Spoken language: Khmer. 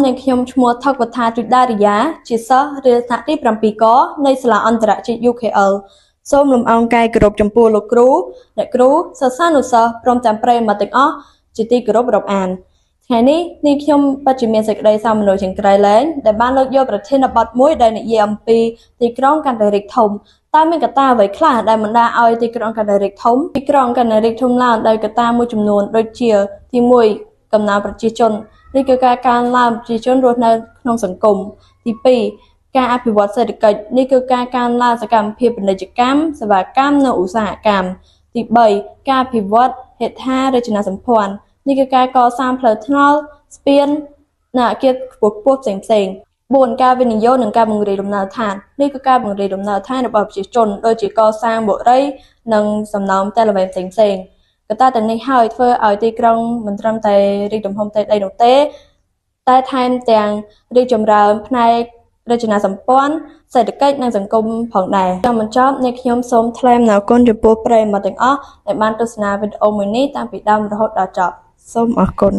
នៃខ្ញុំឈ្មោះថកវត្ថាទ្រីដារីយ៉ាជាសិស្សរៀនថ្នាក់ទី7កនៃសាលាអន្តរជាតិ UKL សូមលំអរកាយគោរពចំពោះលោកគ្រូអ្នកគ្រូសិស្សានុសិស្សព្រមទាំងប្រិយមិត្តទាំងអស់ជាទីគោរពរាប់អានថ្ងៃនេះនាងខ្ញុំពិតជាមានសេចក្តីសោមនស្សជាងក្រៃលែងដែលបានលើកយកប្រធានបទមួយដែលនិយាយអំពីទីក្រុងកាន់តែរីកធំតើមានកត្តាអ្វីខ្លះដែលបណ្ដាលឲ្យទីក្រុងកាន់តែរីកធំទីក្រុងកាន់តែរីកធំឡើងដោយកត្តាមួយចំនួនដូចជាទី1កំណើនប្រជាជននេះគឺការកើនឡើងប្រជាជនរស់នៅក្នុងសង្គមទី2ការអភិវឌ្ឍសេដ្ឋកិច្ចនេះគឺការកើនឡើងសកម្មភាពពាណិជ្ជកម្មសេវាកម្មនិងឧស្សាហកម្មទី3ការអភិវឌ្ឍហេដ្ឋារចនាសម្ព័ន្ធនេះគឺការកសាងផ្លូវថ្នល់ស្ពាននិងអគារខ្ពស់ៗផ្សេងៗ4ការវិនិយោគនិងការបង្រៀនលំនៅឋាននេះគឺការបង្រៀនលំនៅឋានរបស់ប្រជាជនដូចជាកសាងបុរីនិងសំណង់ផ្ទះល្វែងផ្សេងៗកត្តាទាំងនេះហើយធ្វើឲ្យទីក្រុងមិនត្រឹមតែរីកទំហំផ្ទៃដីនោះទេតែថែមទាំងរីកចម្រើនផ្នែករចនាសម្ព័ន្ធសេដ្ឋកិច្ចនិងសង្គមផងដែរចង់បញ្ចប់នេះខ្ញុំសូមថ្លែងអំណរគុណចំពោះប្រិយមិត្តទាំងអស់ដែលបានទស្សនាវីដេអូមួយនេះតាំងពីដើមរហូតដល់ចប់សូមអរគុណ